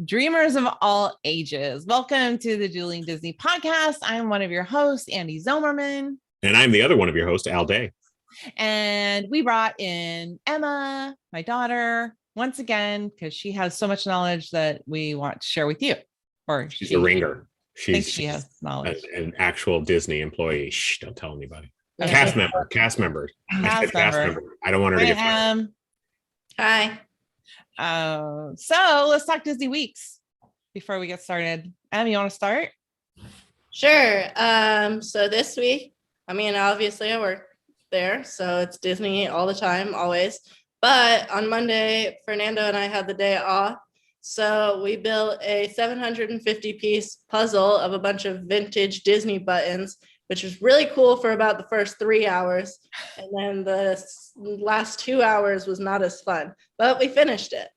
Dreamers of all ages, welcome to the Dueling Disney podcast. I'm one of your hosts, Andee Zomerman. And I'm the other one of your hosts, Aldee. And we brought in Emma, my daughter, once again, because she has so much knowledge that we want to share with you. Or she's a ringer. She has knowledge. An actual Disney employee. Shh, don't tell anybody. Okay. Cast member. Cast member. I don't want her to get fired. Hi. So let's talk Disney weeks before we get started. Em, you want to start? Sure. So this week, obviously I work there, so it's Disney all the time, always. But on Monday, Fernando and I had the day off, so we built a 750-piece puzzle of a bunch of vintage Disney buttons, which was really cool for about the first 3 hours. And then the last 2 hours was not as fun, but we finished it.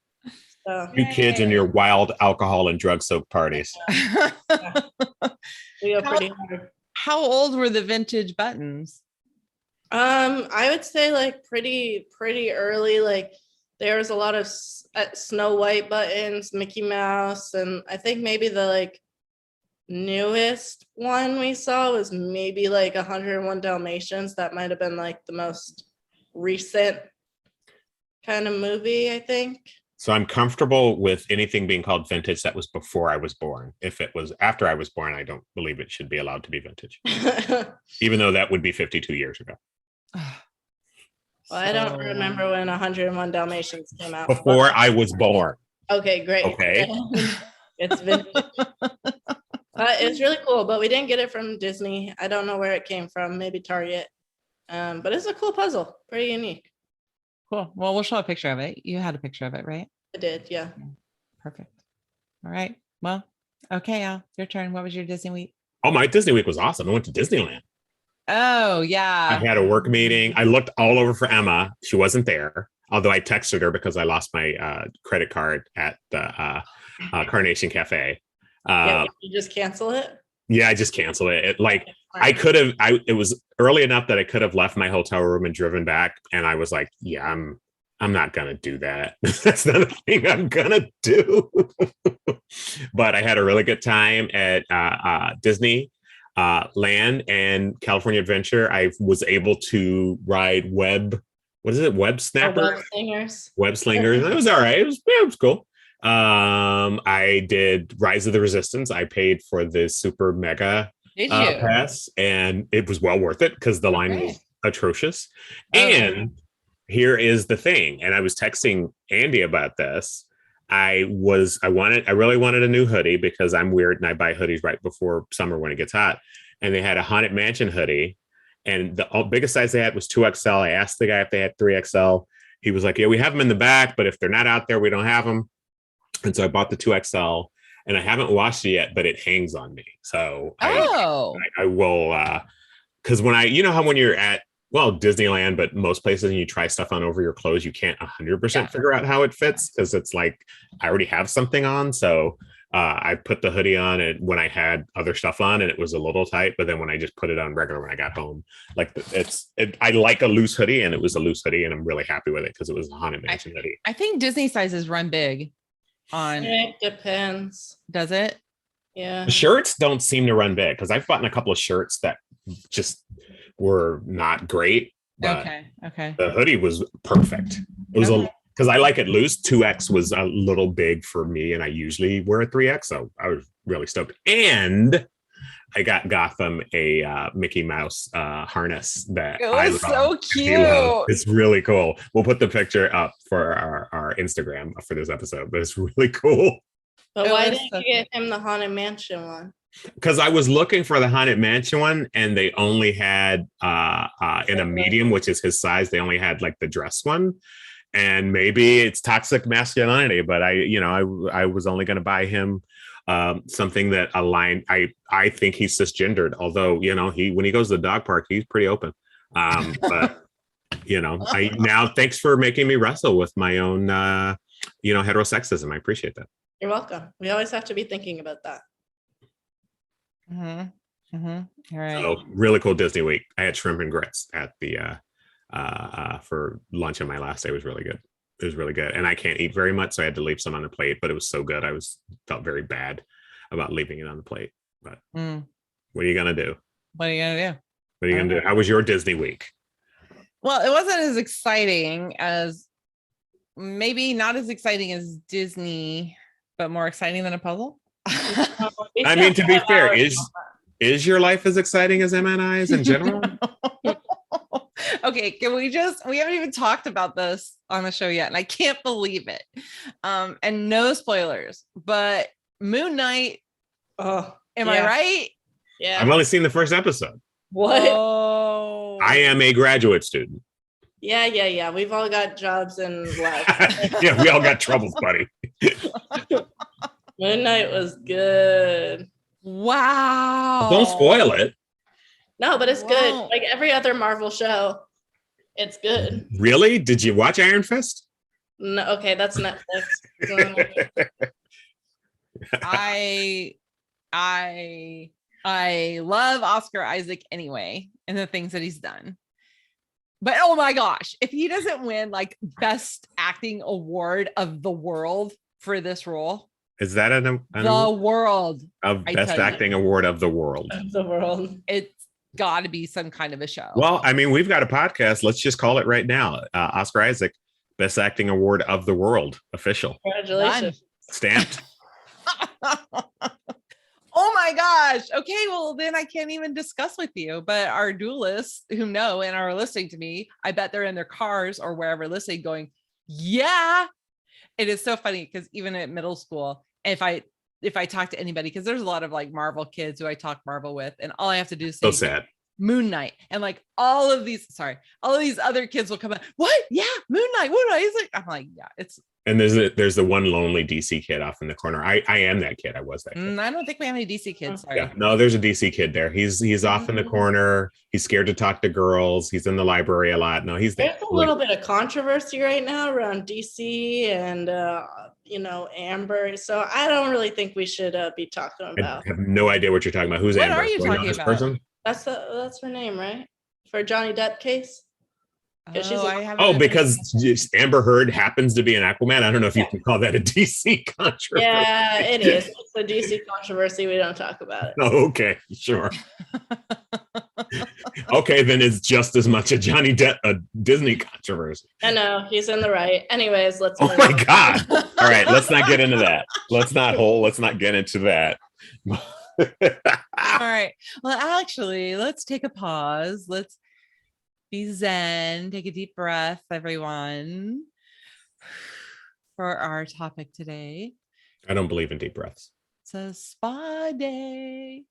So, you kids and your wild alcohol and drug soaked parties. Yeah. We go pretty hard. How old were the vintage buttons? I would say like pretty early. Like there was a lot of Snow White buttons, Mickey Mouse, and I think maybe the newest one we saw was maybe 101 Dalmatians. That might have been the most recent kind of movie, I think. So I'm comfortable with anything being called vintage that was before I was born. If it was after I was born, I don't believe it should be allowed to be vintage. Even though that would be 52 years ago. Well, I don't remember when 101 Dalmatians came out. Before I was born. Okay, great. Okay. It's vintage. It was really cool, but we didn't get it from Disney. I don't know where it came from, maybe Target. But it's a cool puzzle, pretty unique. Cool. Well, we'll show a picture of it. You had a picture of it, right? I did, yeah. Perfect. All right. Well, okay, Al, your turn. What was your Disney week? Oh, my Disney week was awesome. I went to Disneyland. Oh, yeah. I had a work meeting. I looked all over for Emma. She wasn't there, although I texted her because I lost my credit card at the Carnation Cafe. You just cancel it? Yeah, I just canceled it. It was early enough that I could have left my hotel room and driven back. And I was like, yeah, I'm not going to do that. That's not a thing I'm going to do. But I had a really good time at Disney Land and California Adventure. I was able to ride Web Snapper? Web Slingers. It was all right. It was cool. I did Rise of the Resistance. I paid for the super mega pass, and it was well worth it because the line was atrocious. And here is the thing, and I was texting Andee about this. I really wanted a new hoodie because I'm weird and I buy hoodies right before summer when it gets hot. And they had a Haunted Mansion hoodie, and the biggest size they had was 2XL. I asked the guy if they had 3XL. He was like, yeah, we have them in the back, but if they're not out there, we don't have them. And so I bought the 2XL, and I haven't washed it yet, but it hangs on me. So I will, because when you're at, Disneyland, but most places and you try stuff on over your clothes, you can't 100% figure out how it fits because it's like I already have something on. So I put the hoodie on and when I had other stuff on and it was a little tight, but then when I just put it on regular when I got home, I like a loose hoodie, and it was a loose hoodie, and I'm really happy with it because it was a Haunted Mansion hoodie. I think Disney sizes run big. It depends. Does it? Yeah. The shirts don't seem to run big because I've bought a couple of shirts that just were not great. Okay. The hoodie was perfect. It was because I like it loose. 2X was a little big for me, and I usually wear a 3X, so I was really stoked. And I got Gotham a Mickey Mouse harness that it was so cute. It's really cool. We'll put the picture up for our Instagram for this episode, but it's really cool. But why didn't you get him the Haunted Mansion one? Because I was looking for the Haunted Mansion one, and they only had in a medium, which is his size. They only had the dress one, and maybe it's toxic masculinity. But I was only going to buy him something that aligned. I think he's cisgendered, although when he goes to the dog park, he's pretty open. But thanks for making me wrestle with my own heterosexism. I appreciate that. You're welcome. We always have to be thinking about that. Mm-hmm. Mm-hmm. All right. So really cool Disney week. I had shrimp and grits at the for lunch on my last day. It was really good. It was really good. And I can't eat very much, so I had to leave some on the plate, but it was so good. Felt very bad about leaving it on the plate. But what are you gonna do? What are you gonna do? What are you gonna do? How was your Disney week? Well, it wasn't as exciting as maybe not as exciting as Disney, but more exciting than a puzzle. I mean, to be fair, is your life as exciting as M&I's in general? Okay, we haven't even talked about this on the show yet, and I can't believe it. And no spoilers, but Moon Knight. Oh, am I right? Yeah. I've only seen the first episode. What? Oh. I am a graduate student. Yeah. We've all got jobs and lives. Yeah, we all got troubles, buddy. Moon Knight was good. Wow. Don't spoil it. No, but it's good. Like every other Marvel show, it's good. Really? Did you watch Iron Fist? No, okay, that's Netflix. I love Oscar Isaac anyway and the things that he's done. But oh my gosh, if he doesn't win like best acting award of the world for this role. Is that the world of best acting award of the world? Of the world. It's got to be some kind of a show. Well, I mean, we've got a podcast. Let's just call it right now. Oscar Isaac, best acting award of the world, official. Congratulations. Stamped. Oh my gosh. Okay, well then I can't even discuss with you. But our duelists who know and are listening to me, I bet they're in their cars or wherever listening going, yeah. It is so funny because even at middle school, if I talk to anybody, because there's a lot of like Marvel kids who I talk Marvel with, and all I have to do is say So sad. Moon Knight, and like all of these other kids will come out. What? Yeah, Moon Knight. He's like, I'm like, yeah, it's. And there's the one lonely DC kid off in the corner. I am that kid. I was that kid. I don't think we have any DC kids. Sorry. Yeah, no, there's a DC kid there. He's off in the corner. He's scared to talk to girls. He's in the library a lot. No, he's there. There's a little bit of controversy right now around DC and Amber. So I don't really think we should be talking about. I have no idea what you're talking about. Who's What Amber? are you talking about? Person? That's her name, right? For Johnny Depp case. Because Amber Heard happens to be an Aquaman. I don't know if you can call that a DC controversy. Yeah, it is. It's a DC controversy. We don't talk about it. Oh, okay, sure. Okay, then it's just as much a Johnny Depp, a Disney controversy. I know, he's in the right. Anyways, let's. Oh my God! All right, let's not get into that. Let's not get into that. All right. Well, actually, let's take a pause. Let's be zen. Take a deep breath, everyone, for our topic today. I don't believe in deep breaths. It's a spa day.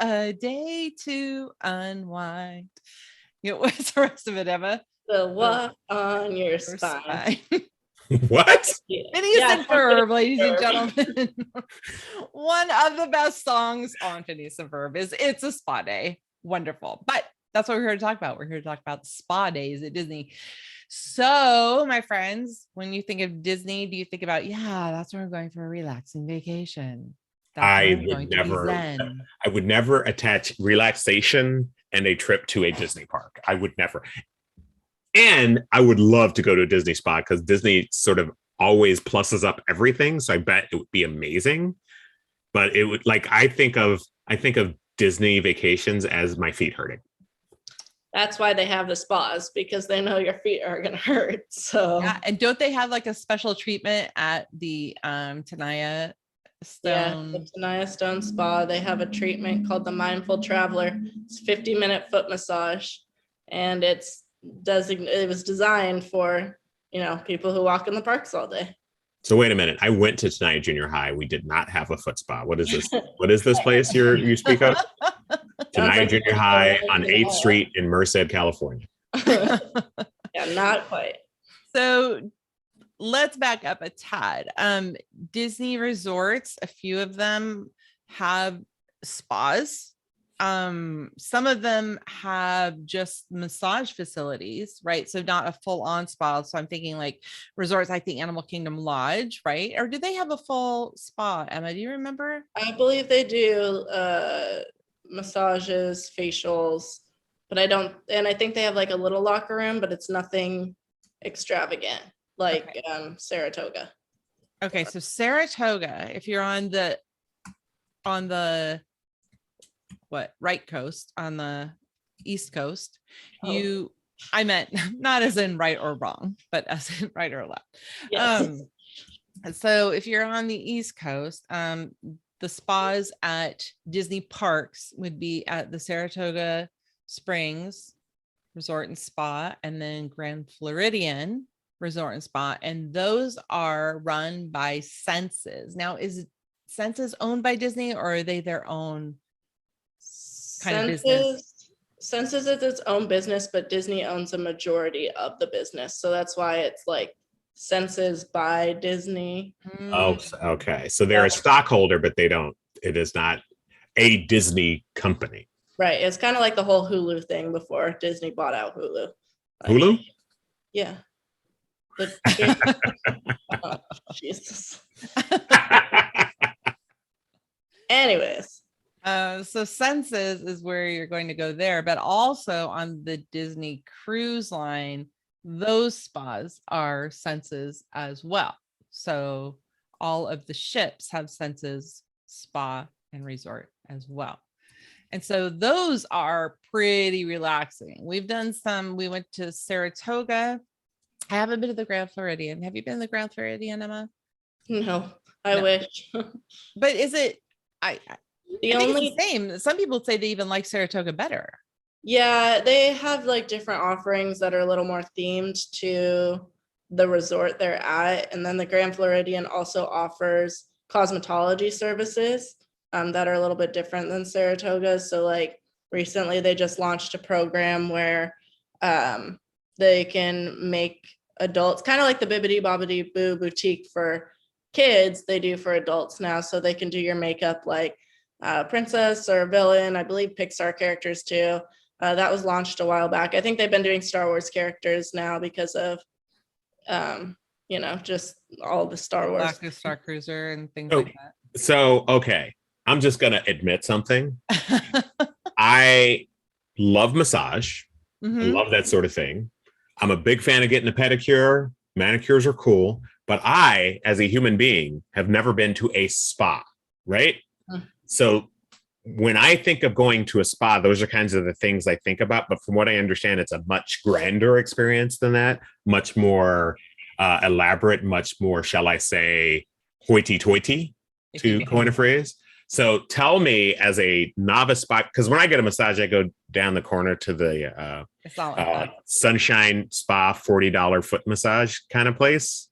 A day to unwind. What's the rest of it, Emma? The walk on your spine. What? Phineas and Ferb, ladies and gentlemen. One of the best songs on Phineas and Ferb is It's a Spa Day. Wonderful. But that's what we're here to talk about. We're here to talk about spa days at Disney. So, my friends, when you think of Disney, do you think about, that's where I'm going for a relaxing vacation? I would never attach relaxation and a trip to a Disney park. I would never. And I would love to go to a Disney spa because Disney sort of always pluses up everything. So I bet it would be amazing. But it would I think of Disney vacations as my feet hurting. That's why they have the spas, because they know your feet are gonna hurt. So and don't they have like a special treatment at the Tenaya Stone? Yeah, the Tenaya Stone Spa. They have a treatment called the Mindful Traveler. It's 50-minute foot massage, and it was designed for people who walk in the parks all day. So wait a minute. I went to Tenaya Junior High. We did not have a foot spa. What is this? What is this place you speak of? Tenaya Junior High on 8th Street in Merced, California. Yeah, not quite. So let's back up a tad. Disney resorts, a few of them have spas. Some of them have just massage facilities, right? So not a full-on spa. So I'm thinking like resorts, I think Animal Kingdom Lodge, right? Or do they have a full spa? Emma, do you remember? I believe they do massages, facials, but I think they have like a little locker room, but it's nothing extravagant. like Saratoga. Okay, so Saratoga, if you're on the right coast, on the East Coast, I meant not as in right or wrong, but as in right or left. Yes. So if you're on the East Coast, the spas at Disney parks would be at the Saratoga Springs Resort and Spa, and then Grand Floridian Resort and Spa. And those are run by Senses. Now, is Senses owned by Disney, or are they their own kind of business? Senses is its own business, but Disney owns a majority of the business. So that's why it's like Senses by Disney. Oh, okay. So they're a stockholder, but it is not a Disney company. Right. It's kind of like the whole Hulu thing before Disney bought out Hulu. Hulu? Yeah. Oh, Jesus. Anyways. So Senses is where you're going to go there, but also on the Disney Cruise Line, those spas are Senses as well. So all of the ships have Senses Spa and Resort as well. And so those are pretty relaxing. We went to Saratoga. I haven't been to the Grand Floridian. Have you been to the Grand Floridian, Emma? No, I wish. But is it, I think it's the same. Some people say they even like Saratoga better. Yeah, they have like different offerings that are a little more themed to the resort they're at. And then the Grand Floridian also offers cosmetology services that are a little bit different than Saratoga. So like recently they just launched a program where they can make adults, kind of like the Bibbidi Bobbidi Boo boutique for kids, they do for adults now. So they can do your makeup like princess or villain, I believe Pixar characters too. That was launched a while back. I think they've been doing Star Wars characters now because of, just all the Star Wars. Black Star Cruiser and things like that. So, okay. I'm just going to admit something. I love massage. I love that sort of thing. I'm a big fan of getting a pedicure. Manicures are cool. But I, as a human being, have never been to a spa, right? So when I think of going to a spa, those are kinds of the things I think about. But from what I understand, it's a much grander experience than that, much more elaborate, much more, shall I say, hoity-toity, to coin a phrase. So tell me, as a novice spa, because when I get a massage, I go down the corner to the Sunshine Spa $40 foot massage kind of place.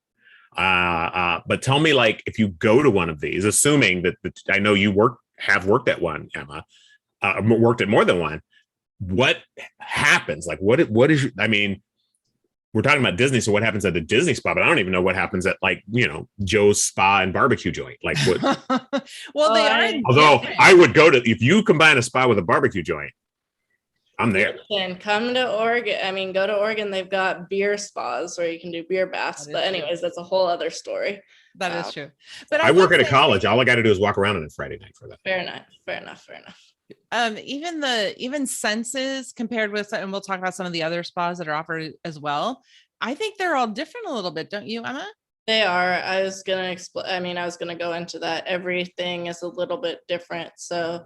But tell me, like, if you go to one of these, assuming that I know you have worked at one, Emma, worked at more than one, what happens? Like, what is, I mean, we're talking about Disney, so what happens at the Disney spa? But I don't even know what happens at, like, Joe's Spa and Barbecue Joint. Like, what? Well, they are. Although I would go to, if you combine a spa with a barbecue joint, I'm there. And come to Oregon. I mean, go to Oregon. They've got beer spas where you can do beer baths. But anyways, that's a whole other story. That is true. But I work at a college. All I got to do is walk around on a Friday night for that. Fair enough. Even Senses compared with, and we'll talk about some of the other spas that are offered as well. I think they're all different a little bit, don't you, Emma? They are. I was gonna go into that. Everything is a little bit different. So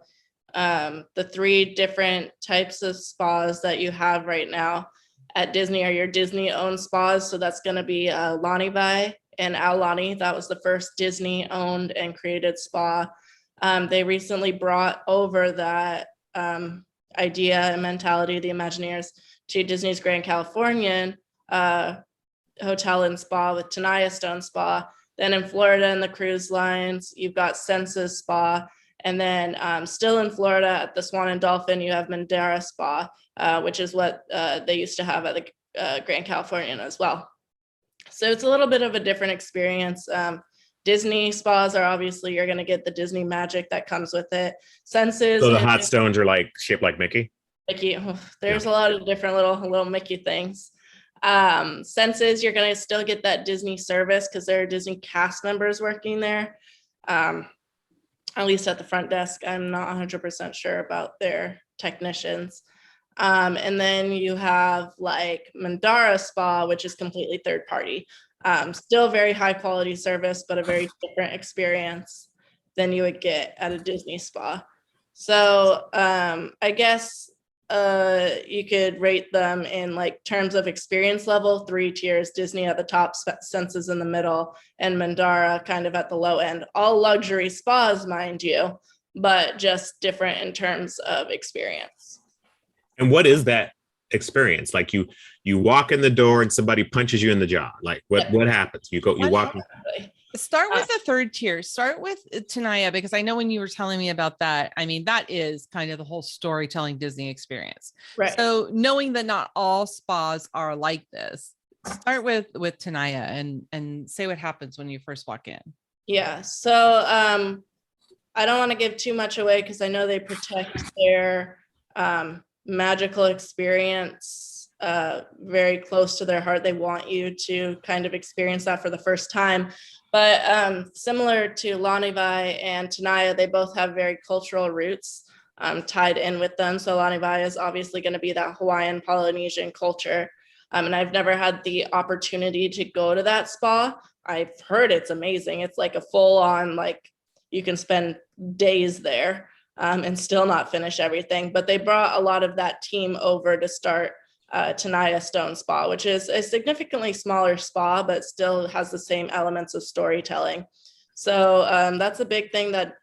the 3 different types of spas that you have right now at Disney are your Disney owned spas. So that's going to be Lonnie Vai and Aulani. That was the first Disney owned and created spa. They recently brought over that idea and mentality of the Imagineers to Disney's Grand Californian Hotel and Spa with Tenaya Stone Spa. Then in Florida and the cruise lines, you've got Senses Spa. And then still in Florida at the Swan and Dolphin, you have Mandara Spa, which is what they used to have at the Grand Californian as well. So it's a little bit of a different experience. Disney spas are obviously, you're going to get the Disney magic that comes with it. Senses. So the hot stones are like shaped like Mickey? Mickey. There's a lot of different little Mickey things. Senses, you're going to still get that Disney service because there are Disney cast members working there. At least at the front desk. I'm not 100% sure about their technicians. And then you have like Mandara Spa, which is completely third party. Still very high quality service, but a very different experience than you would get at a Disney spa. So I guess you could rate them in like terms of experience level, 3 tiers, Disney at the top, Senses in the middle, and Mandara kind of at the low end. All luxury spas, mind you, but just different in terms of experience. And what is that experience? Like you walk in the door and somebody punches you in the jaw. Like what happens? You walk. Start with the third tier. Start with Tenaya, because I know when you were telling me about that, I mean, that is kind of the whole storytelling Disney experience. Right. So knowing that not all spas are like this, start with Tenaya and say what happens when you first walk in. Yeah. So I don't want to give too much away because I know they protect their magical experience very close to their heart. They want you to kind of experience that for the first time. But similar to Lanivai and Tenaya, they both have very cultural roots tied in with them. So Lanivai is obviously going to be that Hawaiian Polynesian culture. And I've never had the opportunity to go to that spa. I've heard it's amazing. It's like a full on, like you can spend days there and still not finish everything. But they brought a lot of that team over to start Tenaya Stone Spa, which is a significantly smaller spa, but still has the same elements of storytelling. So that's a big thing that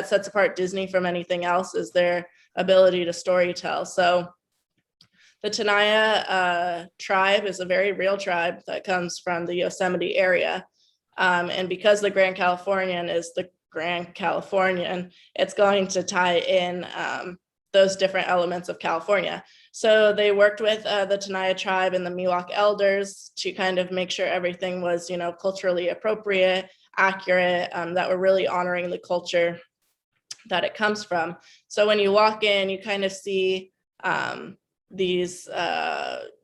sets apart Disney from anything else, is their ability to storytell. So the Tenaya tribe is a very real tribe that comes from the Yosemite area. And because the Grand Californian is the Grand Californian, it's going to tie in those different elements of California. So they worked with the Tenaya tribe and the Miwok elders to kind of make sure everything was, culturally appropriate, accurate, that we're really honoring the culture that it comes from. So when you walk in, you kind of see these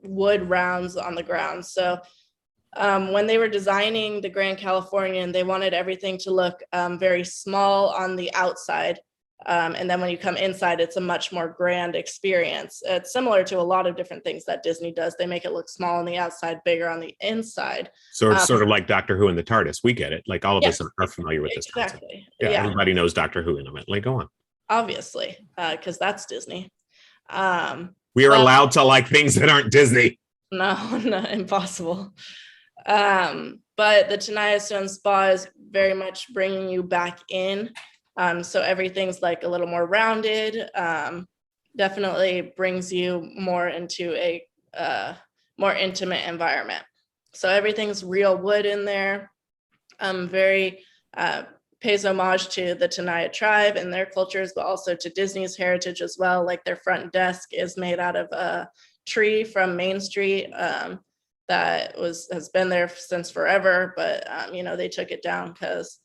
wood rounds on the ground. So when they were designing the Grand Californian, they wanted everything to look very small on the outside. And then when you come inside, it's a much more grand experience. It's similar to a lot of different things that Disney does. They make it look small on the outside, bigger on the inside. So it's sort of like Doctor Who and the TARDIS. We get it. Like all of us are familiar with this concept. Exactly. Yeah, everybody knows Doctor Who intimately. Go on. Obviously, because that's Disney. We are allowed to like things that aren't Disney. No, impossible. But the Tenaya Stone Spa is very much bringing you back in. So everything's like a little more rounded, definitely brings you more into a more intimate environment. So everything's real wood in there, very pays homage to the Tenaya tribe and their cultures, but also to Disney's heritage as well. Like their front desk is made out of a tree from Main Street that has been there since forever, but they took it down because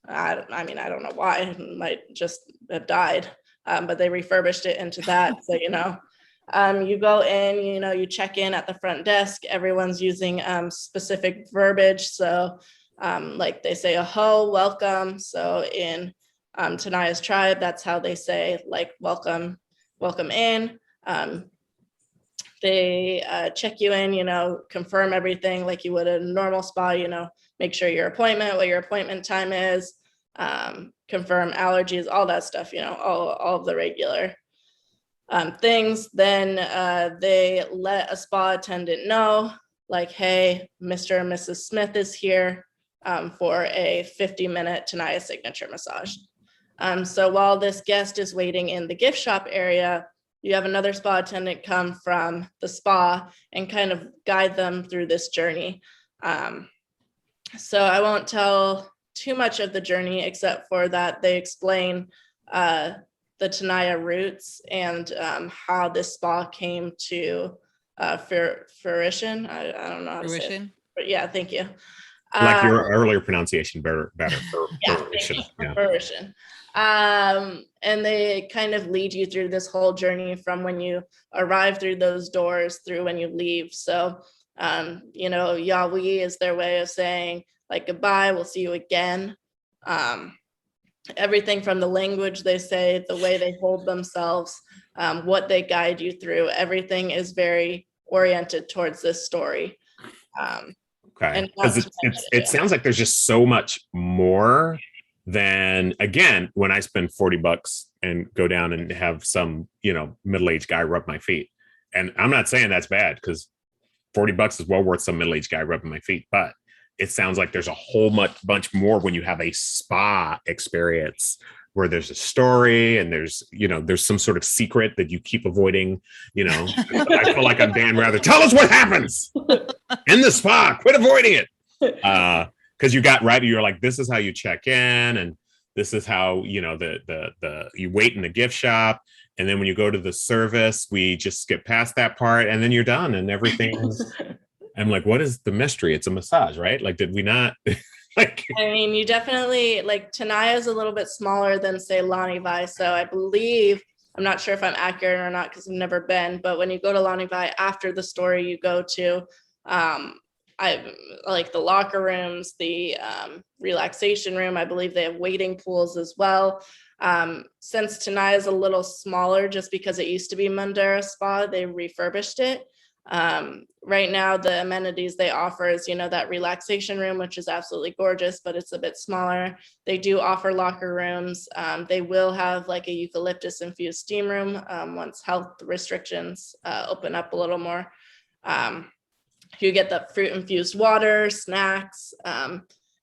I don't know why. It might just have died, but they refurbished it into that. So, you go in, you check in at the front desk. Everyone's using specific verbiage. So like they say, aho, welcome. So in Tenaya's tribe, that's how they say like, welcome in. They check you in, confirm everything like you would at a normal spa, make sure what your appointment time is, confirm allergies, all that stuff, all of the regular things. Then they let a spa attendant know, like, hey, Mr. and Mrs. Smith is here for a 50-minute Tenaya signature massage. So while this guest is waiting in the gift shop area, you have another spa attendant come from the spa and kind of guide them through this journey. So I won't tell too much of the journey, except for that they explain the Tenaya roots and how this spa came to fruition. I don't know how to say it, but yeah, thank you. Like your earlier pronunciation, better. Fruition. And they kind of lead you through this whole journey from when you arrive through those doors through when you leave. So, Yahweh is their way of saying like goodbye, we'll see you again. Everything from the language they say, the way they hold themselves, what they guide you through. Everything is very oriented towards this story. Okay, because it sounds like there's just so much more than, again, when I spend $40 and go down and have some, middle-aged guy rub my feet. And I'm not saying that's bad, because $40 is well worth some middle-aged guy rubbing my feet, but it sounds like there's a whole bunch more when you have a spa experience where there's a story and there's some sort of secret that you keep avoiding. I feel like I'm Dan Rather. Tell us what happens in the spa. Quit avoiding it. Because you're like, this is how you check in, and this is how the you wait in the gift shop, and then when you go to the service, we just skip past that part, and then you're done, and everything's. I'm like, what is the mystery? It's a massage, right? Like, did we not? Like, I mean, you definitely, like, Tenaya is a little bit smaller than, say, Lani-Vai. So I believe, I'm not sure if I'm accurate or not because I've never been, but when you go to Lani-Vai, after the story, you go to I like the locker rooms, the relaxation room. I believe they have waiting pools as well. Since Tenaya is a little smaller, just because it used to be Mandara Spa, they refurbished it. Right now, the amenities they offer is, that relaxation room, which is absolutely gorgeous, but it's a bit smaller. They do offer locker rooms. They will have like a eucalyptus infused steam room once health restrictions open up a little more. You get the fruit infused water, snacks,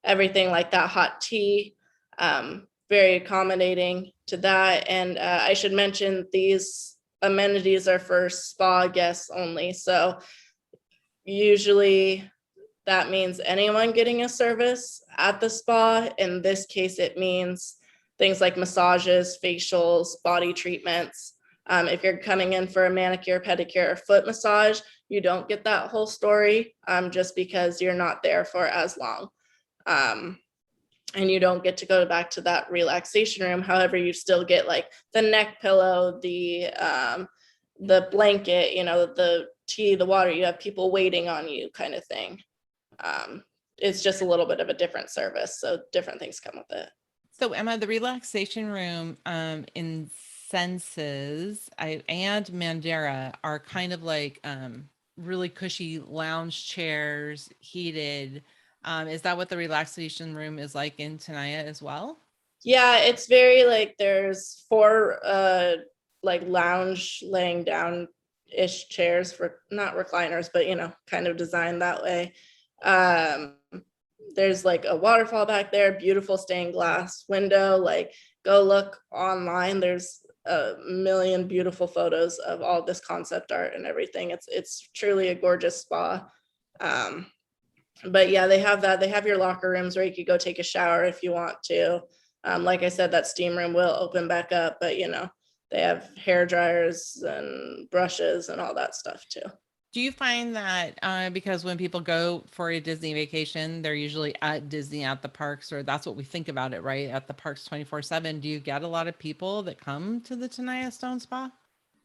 everything like that, hot tea, very accommodating to that. And I should mention these amenities are for spa guests only. So usually that means anyone getting a service at the spa. In this case, it means things like massages, facials, body treatments. If you're coming in for a manicure, pedicure, or foot massage, you don't get that whole story just because you're not there for as long. And you don't get to go back to that relaxation room. However, you still get like the neck pillow, the blanket, the tea, the water. You have people waiting on you kind of thing. It's just a little bit of a different service. So different things come with it. So Emma, the relaxation room in Senses and Mandara are kind of like really cushy lounge chairs, heated. Is that what the relaxation room is like in Tenaya as well? Yeah, it's very like there's 4 like lounge laying down ish chairs, for not recliners, but kind of designed that way. There's like a waterfall back there, beautiful stained glass window. Like, go look online. There's a million beautiful photos of all this concept art and everything. It's truly a gorgeous spa. But yeah, they have that. They have your locker rooms where you could go take a shower if you want to. Like I said, that steam room will open back up, but they have hair dryers and brushes and all that stuff too. Do you find that because when people go for a Disney vacation, they're usually at Disney at the parks, or that's what we think about it, right? At the parks 24/7. Do you get a lot of people that come to the Tenaya Stone Spa?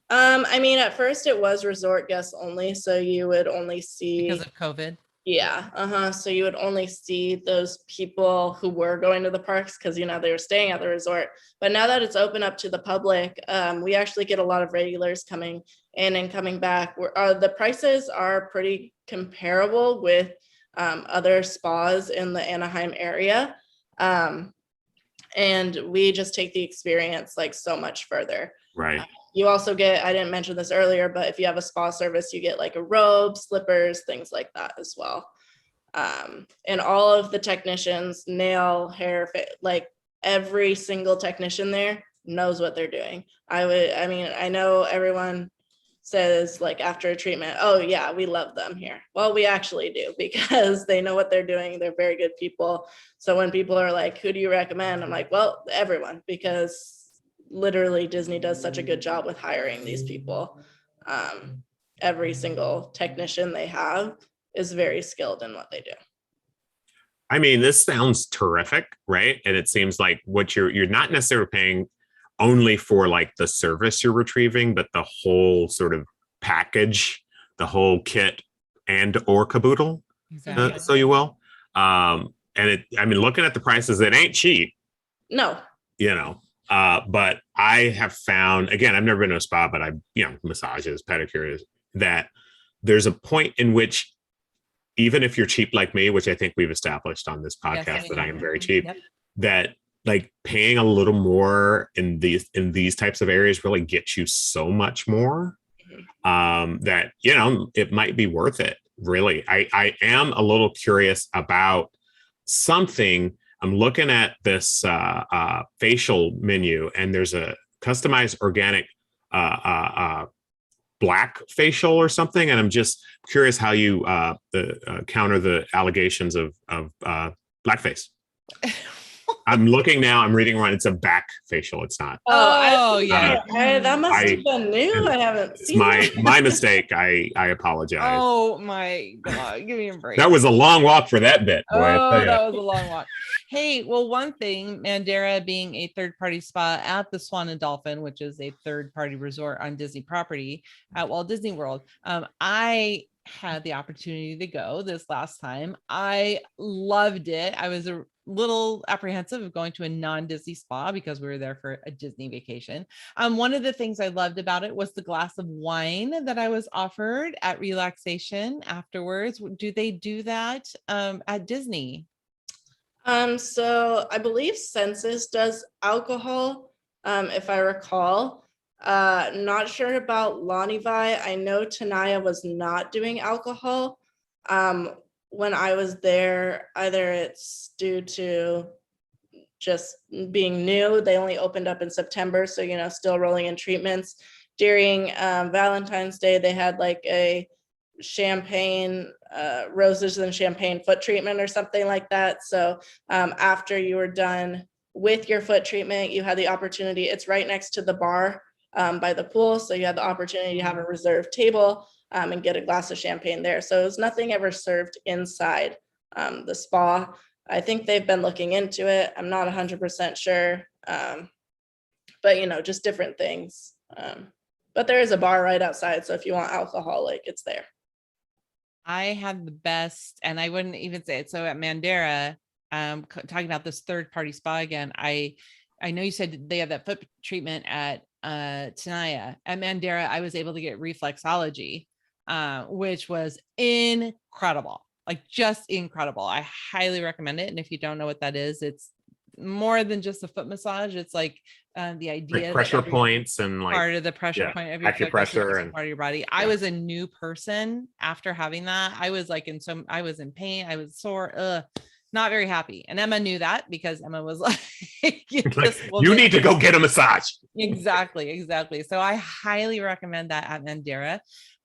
I mean, at first it was resort guests only, so you would only see because of COVID. Yeah. So you would only see those people who were going to the parks because, they were staying at the resort. But now that it's open up to the public, we actually get a lot of regulars coming in and coming back. The prices are pretty comparable with other spas in the Anaheim area. And we just take the experience like so much further. Right. You also get, I didn't mention this earlier, but if you have a spa service, you get like a robe, slippers, things like that as well. And all of the technicians, nail, hair, like every single technician there knows what they're doing. I know everyone says like after a treatment, oh yeah, we love them here. Well, we actually do, because they know what they're doing. They're very good people. So when people are like, who do you recommend? I'm like, well, everyone, because literally Disney does such a good job with hiring these people. Every single technician they have is very skilled in what they do. I mean, this sounds terrific, right? And it seems like what you're not necessarily paying only for like the service you're retrieving, but the whole sort of package, the whole kit and or caboodle. Exactly. So you will. And looking at the prices, it ain't cheap. No. But I have found, again, I've never been to a spa, but massages, pedicures, that there's a point in which, even if you're cheap like me, which I think we've established on this podcast, that I am very cheap, that like paying a little more in these types of areas really gets you so much more, that, it might be worth it. Really. I am a little curious about something. I'm looking at this facial menu, and there's a customized organic black facial or something. And I'm just curious how you counter the allegations of blackface. I'm looking now. I'm reading around. It's a back facial. It's not. Yeah. That must have been new. I haven't seen my mistake. I apologize. Oh my God. Give me a break. That was a long walk for that bit. Boy, that was a long walk. Hey, well, one thing, Mandera being a third-party spa at the Swan and Dolphin, which is a third-party resort on Disney property at Walt Disney World. I had the opportunity to go this last time. I loved it. I was a little apprehensive of going to a non-Disney spa because we were there for a Disney vacation. One of the things I loved about it was the glass of wine that I was offered at Relaxation afterwards. Do they do that at Disney? So I believe Senses does alcohol, if I recall. Not sure about Lonnie-Vi. I know Tenaya was not doing alcohol. When I was there, either it's due to just being new. They only opened up in September, so, still rolling in treatments. During Valentine's Day, they had like a champagne, roses and champagne foot treatment or something like that. So after you were done with your foot treatment, you had the opportunity, it's right next to the bar by the pool. So you had the opportunity to have a reserved table and get a glass of champagne there. So it was nothing ever served inside the spa. I think they've been looking into it. I'm not 100% sure, but just different things. But there is a bar right outside. So if you want alcohol, it's there. I had the best, and I wouldn't even say it. So at Mandera, talking about this third-party spa again, I know you said they have that foot treatment at Tenaya. At Mandera, I was able to get reflexology, which was incredible, like just incredible. I highly recommend it. And if you don't know what that is, it's more than just a foot massage. It's like the idea like pressure points and like part of the pressure point of your acupressure and part of your body. I was a new person after having that. I was I was in pain. I was sore. Not very happy. And Emma knew that because Emma was like, you need to go get a massage. Exactly. So I highly recommend that at Mandera.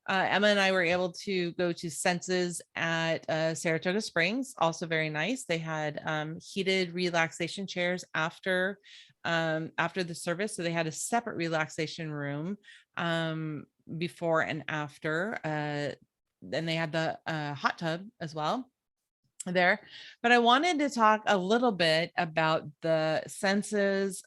Emma and I were able to go to Senses at Saratoga Springs, also very nice. They had heated relaxation chairs after the service. So they had a separate relaxation room before and after. Then they had the hot tub as well there. But I wanted to talk a little bit about the Senses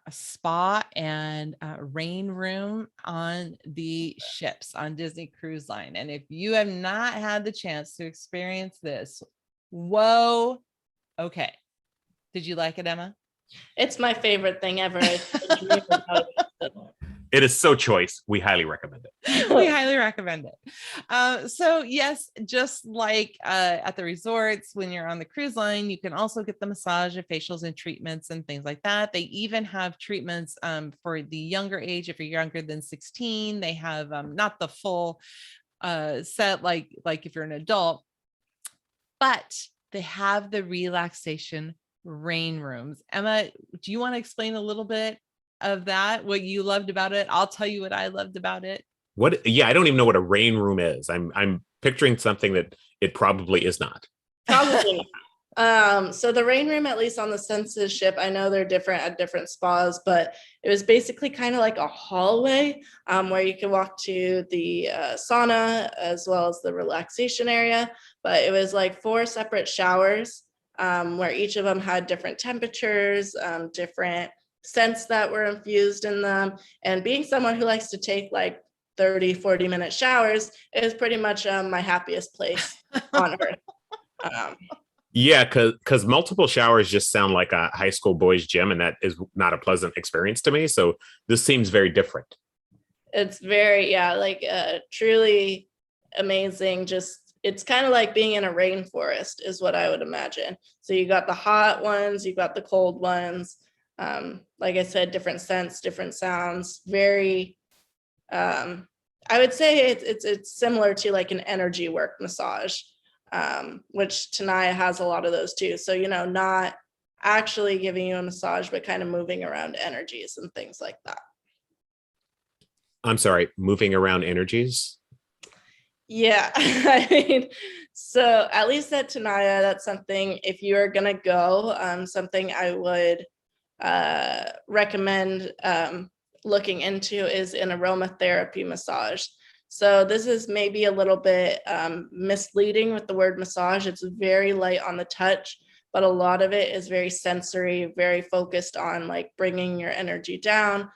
spa and rain room on the ships on Disney Cruise Line. And if you have not had the chance to experience this, whoa. Okay. Did you like it, Emma? It's my favorite thing ever. It is so choice. We highly recommend it. We highly recommend it. So yes, just like at the resorts, when you're on the cruise line, you can also get the massage and facials and treatments and things like that. They even have treatments for the younger age. If you're younger than 16, they have not the full set like if you're an adult, but they have the relaxation rain rooms. Emma, do you want to explain a little bit of that, what you loved about it? I'll tell you what I loved about it. I don't even know what a rain room is. I'm picturing something that it probably is not. Probably not. So the rain room, at least on the Senses ship, I know they're different at different spas, but it was basically kind of like a hallway where you could walk to the sauna as well as the relaxation area. But it was like 4 separate showers where each of them had different temperatures, different scents that were infused in them. And being someone who likes to take like 30-40 minute showers, it was pretty much my happiest place on earth. Yeah, because multiple showers just sound like a high school boys gym, and that is not a pleasant experience to me. So this seems very different. It's very, yeah, like truly amazing. Just it's kind of like being in a rainforest is what I would imagine. So you got the hot ones, you got the cold ones. Like I said, different scents, different sounds. Very, I would say it's similar to like an energy work massage, which Tanaya has a lot of those too. So not actually giving you a massage, but kind of moving around energies and things like that. I'm sorry, moving around energies. Yeah, I mean, so at least at Tanaya, that's something, if you are gonna go, something I would recommend looking into is an aromatherapy massage. So this is maybe a little bit misleading with the word massage. It's very light on the touch, but a lot of it is very sensory, very focused on like bringing your energy down,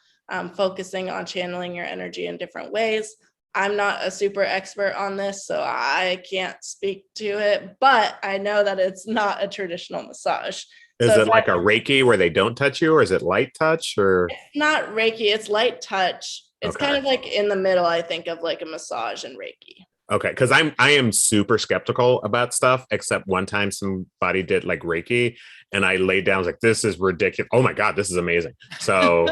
focusing on channeling your energy in different ways. I'm not a super expert on this, so I can't speak to it, but I know that it's not a traditional massage. Is So it like a Reiki where they don't touch you, or is it light touch, or it's not Reiki, it's light touch. It's Okay. kind of like in the middle, I think, of like a massage and Reiki. Okay, because I am super skeptical about stuff, except one time somebody did like Reiki and I laid down, I was like, this is ridiculous. Oh my God, this is amazing. So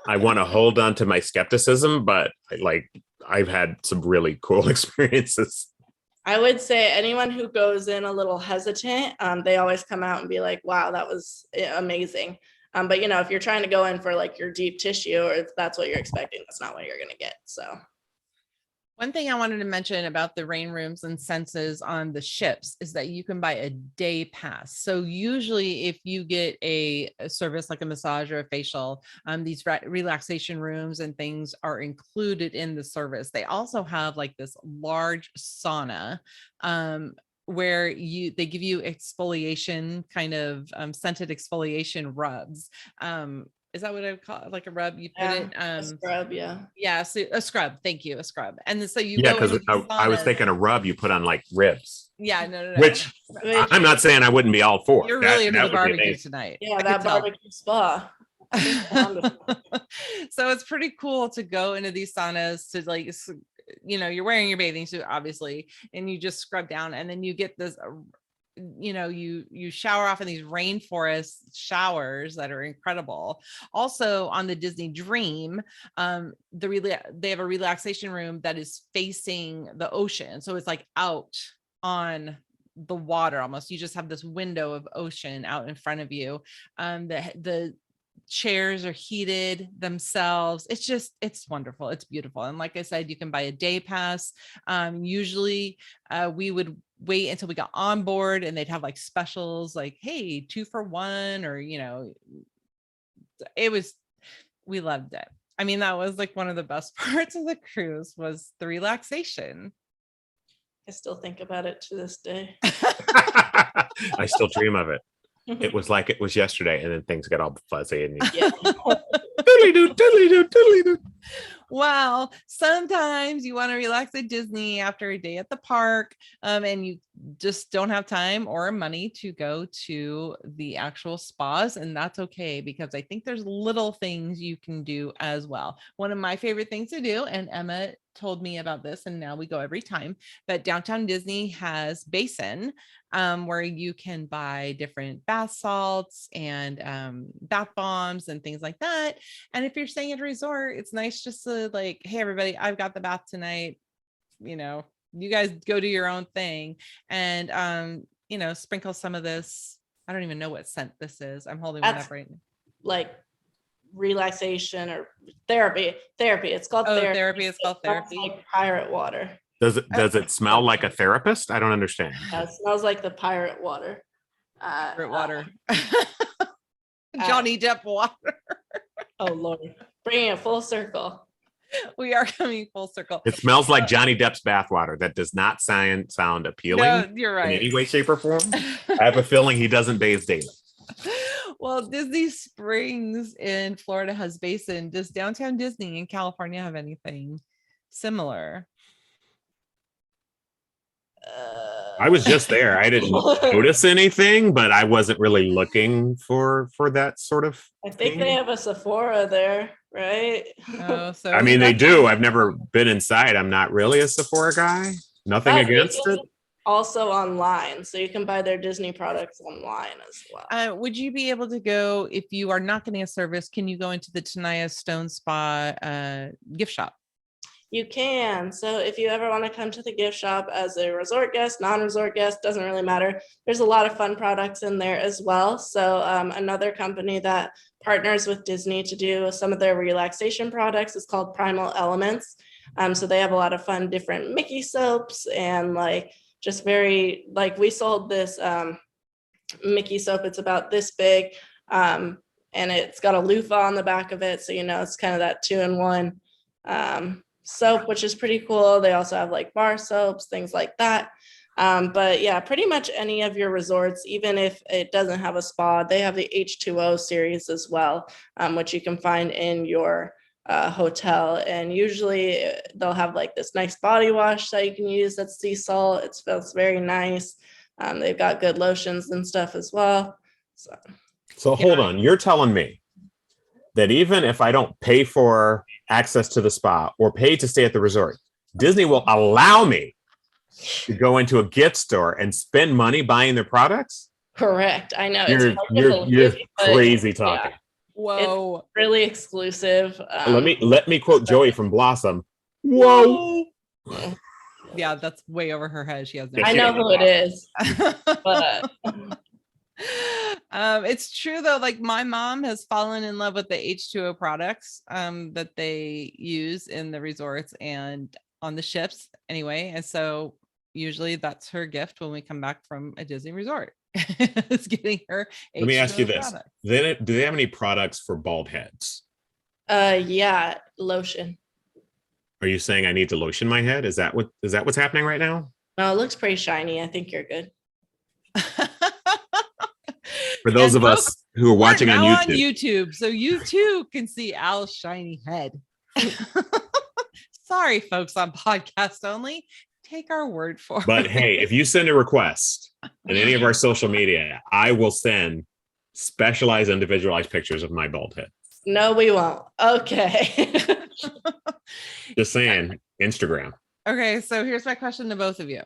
I want to hold on to my skepticism, but like I've had some really cool experiences. I would say anyone who goes in a little hesitant, they always come out and be like, wow, that was amazing. But if you're trying to go in for like your deep tissue, or if that's what you're expecting, that's not what you're going to get. So one thing I wanted to mention about the rain rooms and senses on the ships is that you can buy a day pass. So usually if you get a service like a massage or a facial, these relaxation rooms and things are included in the service. They also have like this large sauna where they give you exfoliation, kind of scented exfoliation rubs. Is that what I would call it? Like a rub? You put it a scrub, yeah. Yeah, so a scrub. Thank you, a scrub. And then, so you Yeah, go because into these I was saunas. thinking a rub you put on like ribs, Yeah, no. which I'm not saying I wouldn't be all for. You're really into the would be barbecue amazing. tonight. Yeah, I that could tell. barbecue spa. So it's pretty cool to go into these saunas to like, you're wearing your bathing suit, obviously, and you just scrub down, and then you get this you shower off in these rainforest showers that are incredible. Also on the Disney Dream, they have a relaxation room that is facing the ocean, so it's like out on the water almost. You just have this window of ocean out in front of you. The chairs are heated themselves. It's wonderful. It's beautiful. And like I said, you can buy a day pass. Usually we would wait until we got on board and they'd have like specials like, hey, 2 for 1, or we loved it. I mean, that was like one of the best parts of the cruise was the relaxation. I still think about it to this day. I still dream of it. It was like it was yesterday, and then things got all fuzzy and doodly-doo. Well, sometimes you want to relax at Disney after a day at the park, and you just don't have time or money to go to the actual spas, and that's okay, because I think there's little things you can do as well. One of my favorite things to do, and Emma told me about this, and now we go every time, but Downtown Disney has Basin, where you can buy different bath salts and bath bombs and things like that. And if you're staying at a resort, it's nice just to like, hey, everybody, I've got the bath tonight. You guys go do your own thing, and sprinkle some of this. I don't even know what scent this is. I'm holding one up right now. Like relaxation or therapy. It's called therapy. It's called therapy. Like pirate water. Does it smell like a therapist? I don't understand. It smells like the pirate water. Pirate water. Johnny Depp water. Oh Lord, bringing it full circle. We are coming full circle. It smells like Johnny Depp's bathwater. That does not sound appealing. No, you're right. In any way, shape, or form. I have a feeling he doesn't bathe daily. Well, Disney Springs in Florida has Basin. Does Downtown Disney in California have anything similar? I was just there. I didn't notice anything, but I wasn't really looking for that sort of I think thing. they have a Sephora there, right? Oh, so I mean, they do. I've never been inside. I'm not really a Sephora guy. Nothing But against they it. can also online, so you can buy their Disney products online as well. would you be able to go if you are not getting a service? Can you go into the Tenaya Stone Spa gift shop? You can. So if you ever want to come to the gift shop as a resort guest, non-resort guest, doesn't really matter. There's a lot of fun products in there as well. So another company that partners with Disney to do some of their relaxation products is called Primal Elements. So they have a lot of fun different Mickey soaps and like just very like we sold this Mickey soap. It's about this big and it's got a loofah on the back of it. So, you know, it's kind of that 2-in-1 soap, which is pretty cool. They also have like bar soaps, things like that. But yeah, pretty much any of your resorts, even if it doesn't have a spa, they have the H2O series as well, which you can find in your hotel. And usually they'll have like this nice body wash that you can use that's sea salt. It smells very nice. They've got good lotions and stuff as well. So hold on. You're telling me that even if I don't pay for access to the spa or pay to stay at the resort, Disney will allow me to go into a gift store and spend money buying their products? Correct. I know. You're crazy talking. Yeah. Whoa. It's really exclusive. Let me quote Joey from Blossom. Whoa. Yeah, that's way over her head. She has no I know who it is. But it's true though, like my mom has fallen in love with the H2O products that they use in the resorts and on the ships anyway, and so usually that's her gift when we come back from a Disney resort. It's getting her H2O. Let me ask you this. products. Do they have any products for bald heads? yeah, lotion. Are you saying I need to lotion my head? Is that what's happening right now? No, it looks pretty shiny. I think you're good. For those of folks, us who are watching on YouTube, so you too can see Al's shiny head. Sorry, folks on podcast only. Take our word for it. But hey, if you send a request in any of our social media, I will send specialized, individualized pictures of my bald head. No, we won't. Okay. Just saying, Instagram. Okay, so here's my question to both of you.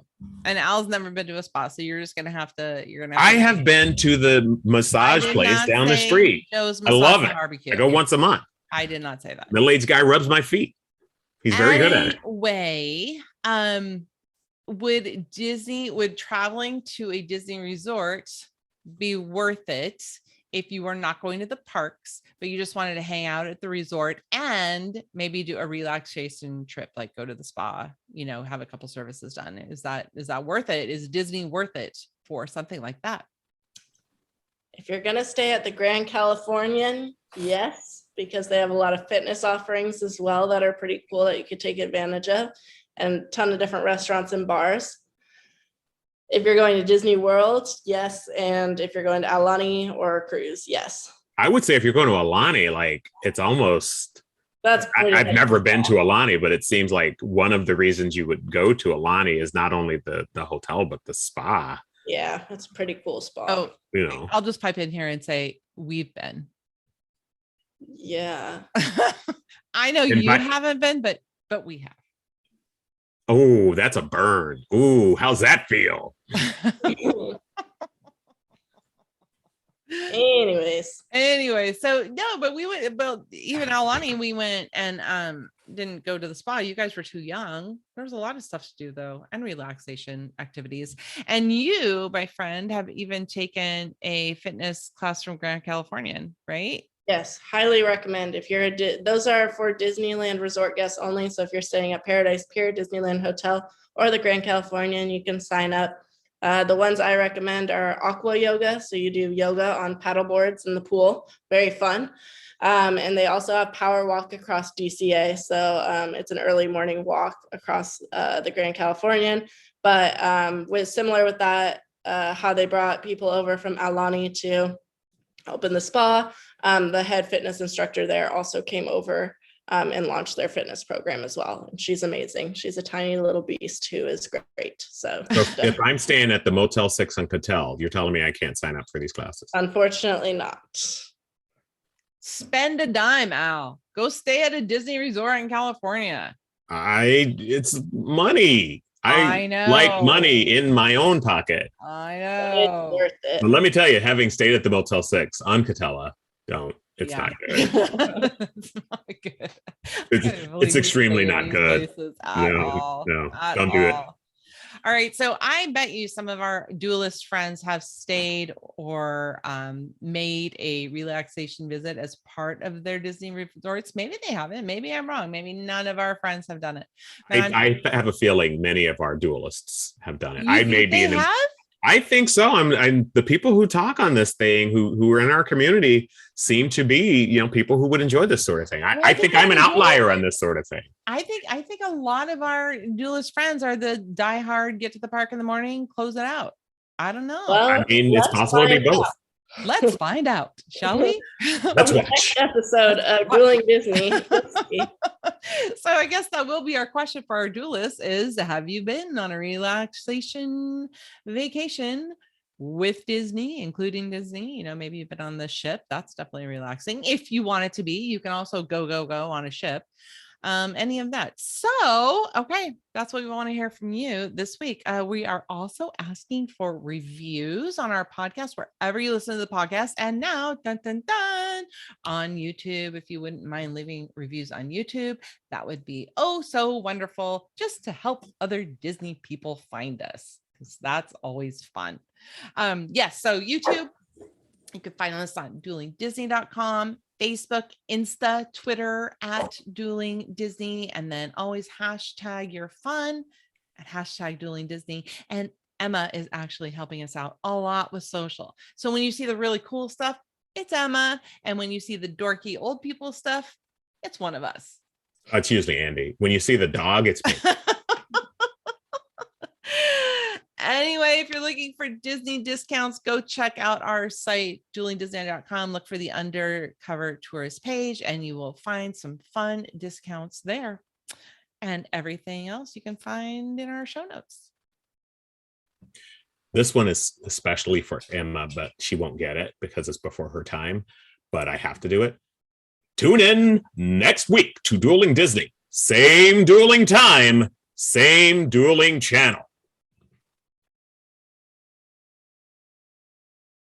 And Al's never been to a spa, so you're just gonna have to. I have been to the massage place down the street. I love it. Barbecue. I go once a month. I did not say that. Middle-aged guy rubs my feet. He's very good at it. Anyway, would traveling to a Disney resort be worth it if you were not going to the parks, but you just wanted to hang out at the resort and maybe do a relaxation trip, like go to the spa, you know, have a couple services done? Is that worth it? Is Disney worth it for something like that? If you're going to stay at the Grand Californian, yes, because they have a lot of fitness offerings as well that are pretty cool that you could take advantage of, and a ton of different restaurants and bars. If you're going to Disney World, yes. And if you're going to Aulani or a cruise, yes. I would say if you're going to Aulani, like it's almost, I've never been to Aulani, but it seems like one of the reasons you would go to Aulani is not only the hotel, but the spa. Yeah, it's a pretty cool spot. Oh, you know, I'll just pipe in here and say we've been. Yeah. I know you haven't been, but we have. Oh, that's a burn. Ooh, how's that feel? Anyway, so no, but we went, but even Aulani, we went and didn't go to the spa. You guys were too young. There's a lot of stuff to do though, and relaxation activities. And you, my friend, have even taken a fitness class from Grand Californian, right? Yes, highly recommend. If you're those are for Disneyland resort guests only. So if you're staying at Paradise Pier, Disneyland Hotel, or the Grand Californian, you can sign up. The ones I recommend are aqua yoga. So you do yoga on paddle boards in the pool. Very fun. And they also have power walk across DCA. So it's an early morning walk across the Grand Californian. But similar with that, how they brought people over from Aulani to open the spa. The head fitness instructor there also came over and launched their fitness program as well. And she's amazing. She's a tiny little beast who is great. So if I'm staying at the Motel 6 on Cattell, you're telling me I can't sign up for these classes? Unfortunately not. Spend a dime, Al. Go stay at a Disney resort in California. It's money. I know. like money in my own pocket. I It's know. worth it. But let me tell you, having stayed at the Motel 6 on Catella, it's not good. It's not good. It's extremely not good. No, don't do it. All right. So I bet you some of our duelist friends have stayed or made a relaxation visit as part of their Disney resorts. Maybe they haven't. Maybe I'm wrong. Maybe none of our friends have done it. I have a feeling many of our duelists have done it. Have? I think so. I'm the people who talk on this thing who are in our community seem to be, people who would enjoy this sort of thing. I think I'm an outlier on this sort of thing. I think a lot of our duelist friends are the diehard, get to the park in the morning, close it out. I don't know. Well, it's possible to be both. Let's find out, shall we? Let's watch. Next episode of Dueling Disney. Let's see. So I guess that will be our question for our duelists is, have you been on a relaxation vacation with Disney, including Disney? Maybe you've been on the ship. That's definitely relaxing. If you want it to be, you can also go on a ship. Any of that. So, okay, that's what we want to hear from you this week. We are also asking for reviews on our podcast, wherever you listen to the podcast. And now, dun, dun, dun, on YouTube, if you wouldn't mind leaving reviews on YouTube, that would be oh so wonderful, just to help other Disney people find us, because that's always fun. Yes, so YouTube, you can find us on duelingdisney.com. Facebook, Insta, Twitter at Dueling Disney, and then always hashtag your fun at hashtag Dueling Disney. And Emma is actually helping us out a lot with social. So when you see the really cool stuff, it's Emma. And when you see the dorky old people stuff, it's one of us. It's usually Andee. When you see the dog, it's me. Anyway, if you're looking for Disney discounts, go check out our site, duelingdisney.com. Look for the undercover tourist page, and you will find some fun discounts there. And everything else you can find in our show notes. This one is especially for Emma, but she won't get it because it's before her time. But I have to do it. Tune in next week to Dueling Disney. Same dueling time, same dueling channel.